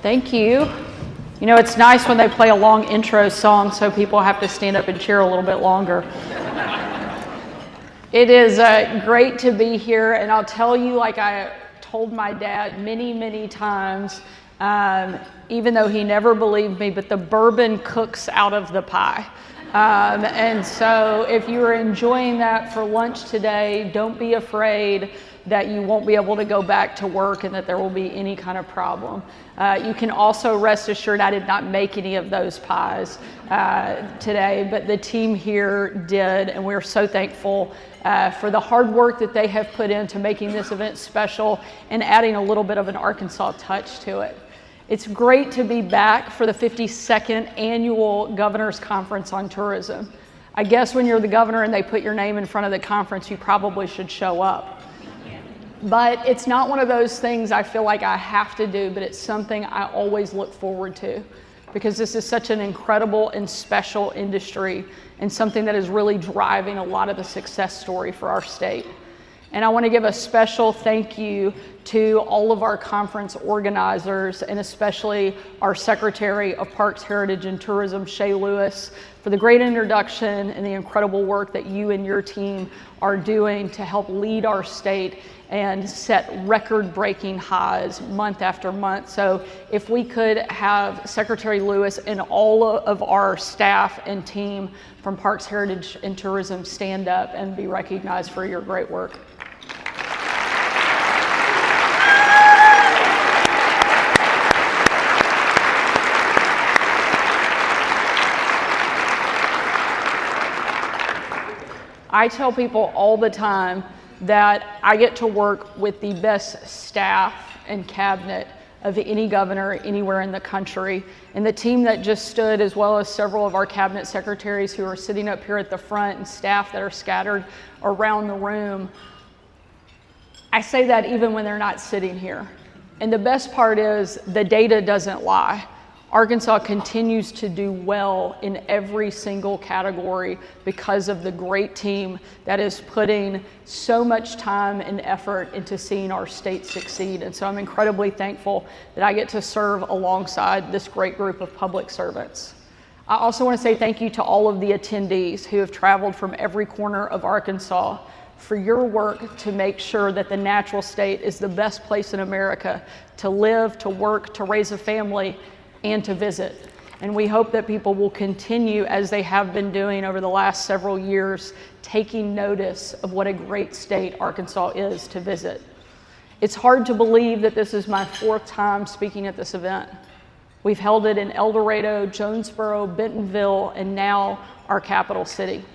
Thank you. You know, it's nice when they play a long intro song so people have to stand up and cheer a little bit longer. It is great to be here, and I'll tell you, like I told my dad many, many times, even though he never believed me, but the bourbon cooks out of the pie. And so if you are enjoying that for lunch today, don't be afraid that you won't be able to go back to work and that there will be any kind of problem. You can also rest assured I did not make any of those pies today, but the team here did, and we're so thankful for the hard work that they have put into making this event special and adding a little bit of an Arkansas touch to it. It's great to be back for the 52nd Annual Governor's Conference on Tourism. I guess when you're the governor and they put your name in front of the conference, you probably should show up. But it's not one of those things I feel like I have to do, but it's something I always look forward to because this is such an incredible and special industry and something that is really driving a lot of the success story for our state. And I want to give a special thank you to all of our conference organizers and especially our Secretary of Parks, Heritage, and Tourism, Shay Lewis, for the great introduction and the incredible work that you and your team are doing to help lead our state and set record-breaking highs month after month. So if we could have Secretary Lewis and all of our staff and team from Parks, Heritage, and Tourism stand up and be recognized for your great work. I tell people all the time that I get to work with the best staff and cabinet of any governor anywhere in the country. And the team that just stood, as well as several of our cabinet secretaries who are sitting up here at the front and staff that are scattered around the room, I say that even when they're not sitting here. And the best part is the data doesn't lie. Arkansas continues to do well in every single category because of the great team that is putting so much time and effort into seeing our state succeed. And so I'm incredibly thankful that I get to serve alongside this great group of public servants. I also want to say thank you to all of the attendees who have traveled from every corner of Arkansas for your work to make sure that the natural state is the best place in America to live, to work, to raise a family, and to visit. And we hope that people will continue, as they have been doing over the last several years, taking notice of what a great state Arkansas is to visit. It's hard to believe that this is my 4th time speaking at this event. We've held it in El Dorado, Jonesboro, Bentonville, and now our capital city.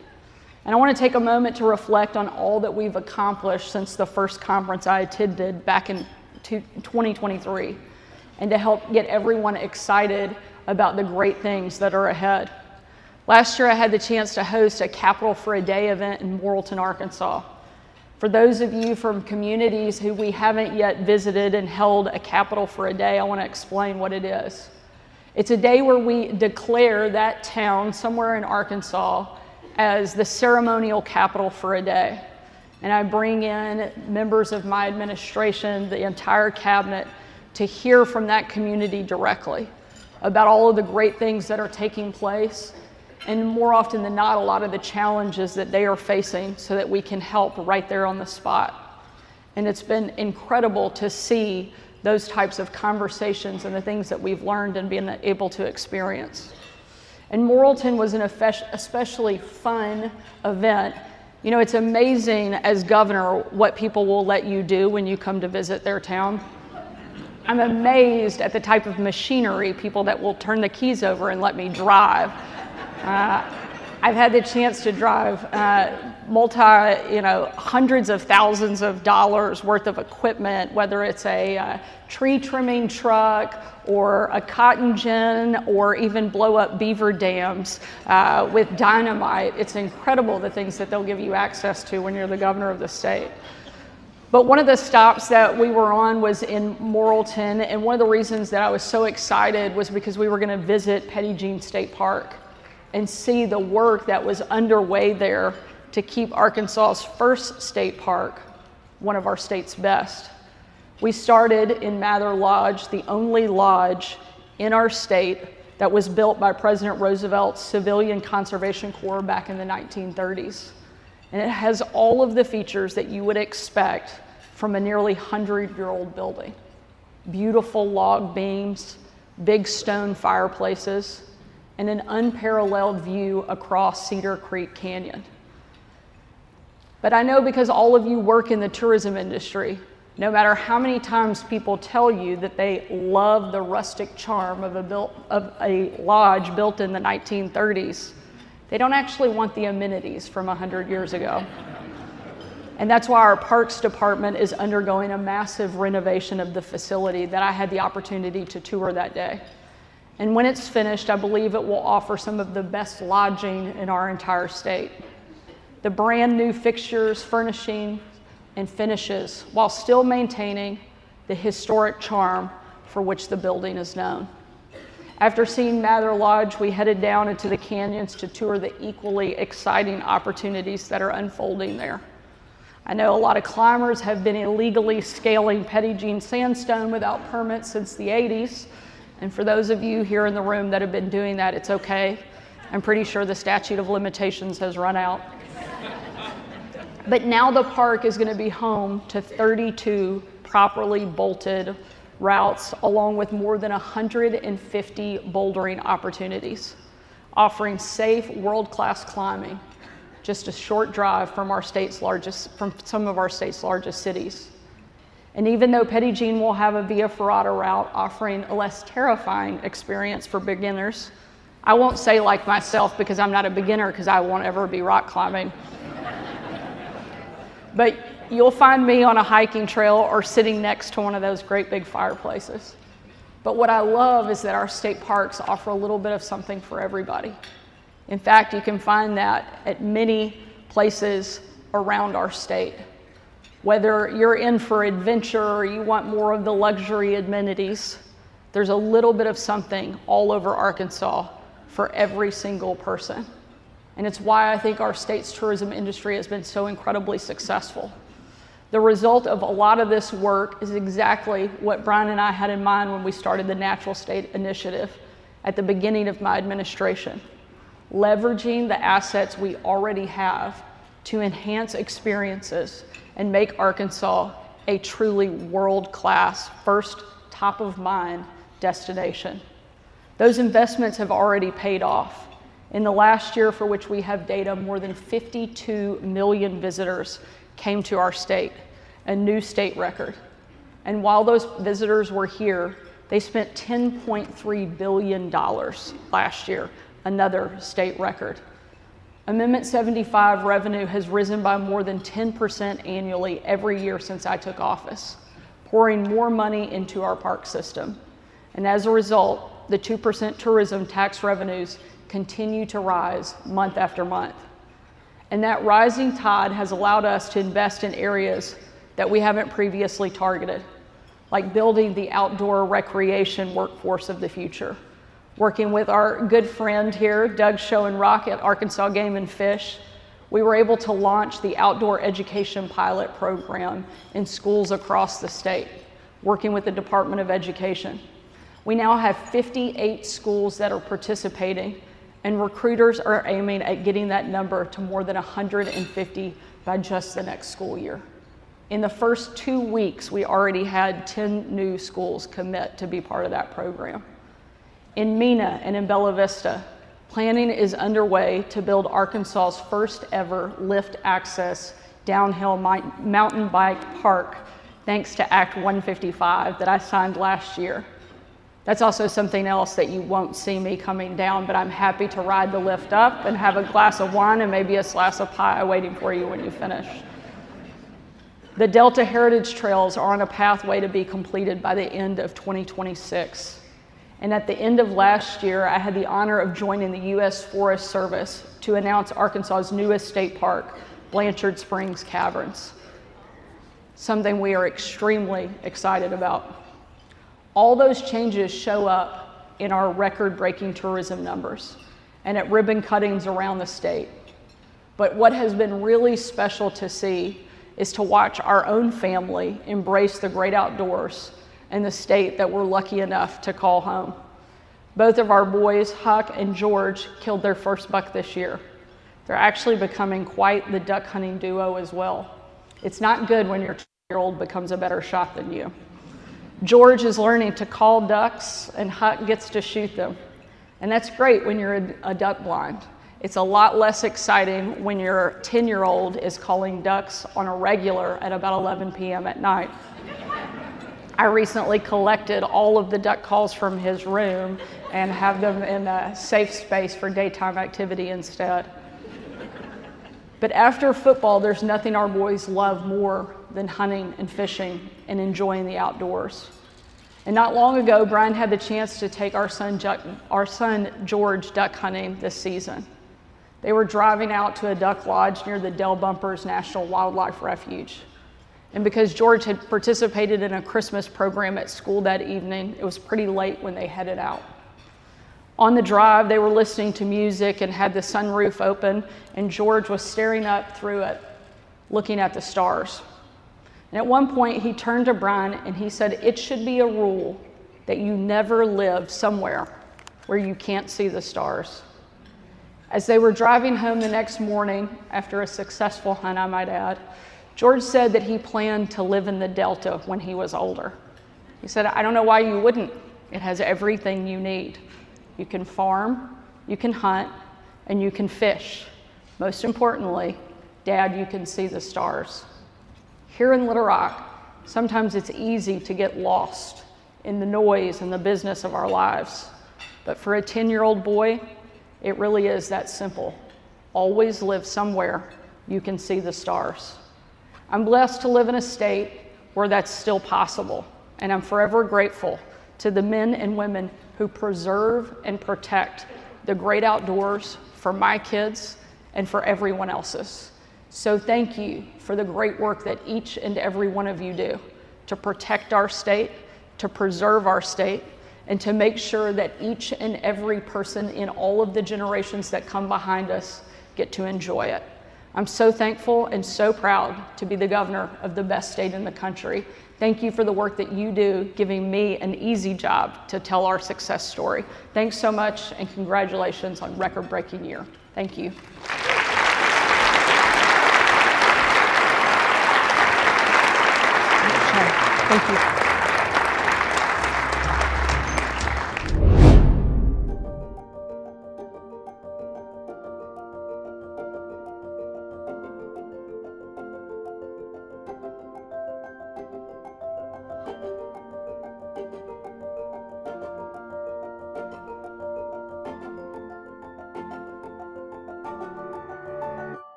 And I want to take a moment to reflect on all that we've accomplished since the first conference I attended back in 2023. And to help get everyone excited about the great things that are ahead. Last year, I had the chance to host a Capital for a Day event in Morrilton, Arkansas. For those of you from communities who we haven't yet visited and held a Capital for a Day, I want to explain what it is. It's a day where we declare that town somewhere in Arkansas as the ceremonial capital for a day. And I bring in members of my administration, the entire cabinet, to hear from that community directly about all of the great things that are taking place, and more often than not, a lot of the challenges that they are facing so that we can help right there on the spot. And it's been incredible to see those types of conversations and the things that we've learned and been able to experience. And Morrilton was an especially fun event. You know, it's amazing as governor what people will let you do when you come to visit their town. I'm amazed at the type of machinery, people that will turn the keys over and let me drive. I've had the chance to drive hundreds of thousands of dollars worth of equipment, whether it's a tree trimming truck or a cotton gin or even blow up beaver dams with dynamite. It's incredible the things that they'll give you access to when you're the governor of the state. But one of the stops that we were on was in Morrilton, and one of the reasons that I was so excited was because we were going to visit Petit Jean State Park and see the work that was underway there to keep Arkansas's first state park one of our state's best. We started in Mather Lodge, the only lodge in our state that was built by President Roosevelt's Civilian Conservation Corps back in the 1930s. And it has all of the features that you would expect from a nearly 100-year-old building. Beautiful log beams, big stone fireplaces, and an unparalleled view across Cedar Creek Canyon. But I know because all of you work in the tourism industry, no matter how many times people tell you that they love the rustic charm of a lodge built in the 1930s, they don't actually want the amenities from 100 years ago. And that's why our Parks Department is undergoing a massive renovation of the facility that I had the opportunity to tour that day. And when it's finished, I believe it will offer some of the best lodging in our entire state. The brand new fixtures, furnishing, and finishes, while still maintaining the historic charm for which the building is known. After seeing Mather Lodge, we headed down into the canyons to tour the equally exciting opportunities that are unfolding there. I know a lot of climbers have been illegally scaling Petit Jean sandstone without permits since the 80s. And for those of you here in the room that have been doing that, it's okay. I'm pretty sure the statute of limitations has run out. But now the park is going to be home to 32 properly bolted routes, along with more than 150 bouldering opportunities, offering safe, world-class climbing, just a short drive from some of our state's largest cities. And even though Petit Jean will have a Via Ferrata route offering a less terrifying experience for beginners, I won't say like myself because I'm not a beginner because I won't ever be rock climbing. But you'll find me on a hiking trail or sitting next to one of those great big fireplaces. But what I love is that our state parks offer a little bit of something for everybody. In fact, you can find that at many places around our state. Whether you're in for adventure or you want more of the luxury amenities, there's a little bit of something all over Arkansas for every single person. And it's why I think our state's tourism industry has been so incredibly successful. The result of a lot of this work is exactly what Brian and I had in mind when we started the Natural State Initiative at the beginning of my administration. Leveraging the assets we already have to enhance experiences and make Arkansas a truly world-class, first top-of-mind destination. Those investments have already paid off. In the last year for which we have data, more than 52 million visitors came to our state, a new state record. And while those visitors were here, they spent $10.3 billion last year, another state record. Amendment 75 revenue has risen by more than 10% annually every year since I took office, pouring more money into our park system. And as a result, the 2% tourism tax revenues continue to rise month after month. And that rising tide has allowed us to invest in areas that we haven't previously targeted, like building the outdoor recreation workforce of the future. Working with our good friend here, Doug Schoenrock at Arkansas Game and Fish, we were able to launch the outdoor education pilot program in schools across the state, working with the Department of Education. We now have 58 schools that are participating, and recruiters are aiming at getting that number to more than 150 by just the next school year. In the first 2 weeks, we already had 10 new schools commit to be part of that program. In Mena and in Bella Vista, planning is underway to build Arkansas's first ever lift access downhill mountain bike park, thanks to Act 155 that I signed last year. That's also something else that you won't see me coming down, but I'm happy to ride the lift up and have a glass of wine and maybe a slice of pie waiting for you when you finish. The Delta Heritage Trails are on a pathway to be completed by the end of 2026. And at the end of last year, I had the honor of joining the U.S. Forest Service to announce Arkansas's newest state park, Blanchard Springs Caverns, something we are extremely excited about. All those changes show up in our record-breaking tourism numbers and at ribbon cuttings around the state. But what has been really special to see is to watch our own family embrace the great outdoors and the state that we're lucky enough to call home. Both of our boys, Huck and George, killed their first buck this year. They're actually becoming quite the duck hunting duo as well. It's not good when your 2-year-old becomes a better shot than you. George is learning to call ducks, and Huck gets to shoot them. And that's great when you're a duck blind. It's a lot less exciting when your 10-year-old is calling ducks on a regular at about 11 p.m. at night. I recently collected all of the duck calls from his room and have them in a safe space for daytime activity instead. But after football, there's nothing our boys love more than hunting and fishing and enjoying the outdoors. And not long ago, Brian had the chance to take our son George duck hunting this season. They were driving out to a duck lodge near the Dell Bumpers National Wildlife Refuge. And because George had participated in a Christmas program at school that evening, it was pretty late when they headed out. On the drive, they were listening to music and had the sunroof open, and George was staring up through it, looking at the stars. And at one point, he turned to Brian and he said, "It should be a rule that you never live somewhere where you can't see the stars." As they were driving home the next morning, after a successful hunt, I might add, George said that he planned to live in the Delta when he was older. He said, "I don't know why you wouldn't. It has everything you need. You can farm, you can hunt, and you can fish. Most importantly, Dad, you can see the stars." Here in Little Rock, sometimes it's easy to get lost in the noise and the business of our lives. But for a 10-year-old boy, it really is that simple. Always live somewhere you can see the stars. I'm blessed to live in a state where that's still possible, and I'm forever grateful to the men and women who preserve and protect the great outdoors for my kids and for everyone else's. So thank you for the great work that each and every one of you do to protect our state, to preserve our state, and to make sure that each and every person in all of the generations that come behind us get to enjoy it. I'm so thankful and so proud to be the governor of the best state in the country. Thank you for the work that you do, giving me an easy job to tell our success story. Thanks so much, and congratulations on record-breaking year. Thank you. Thank you.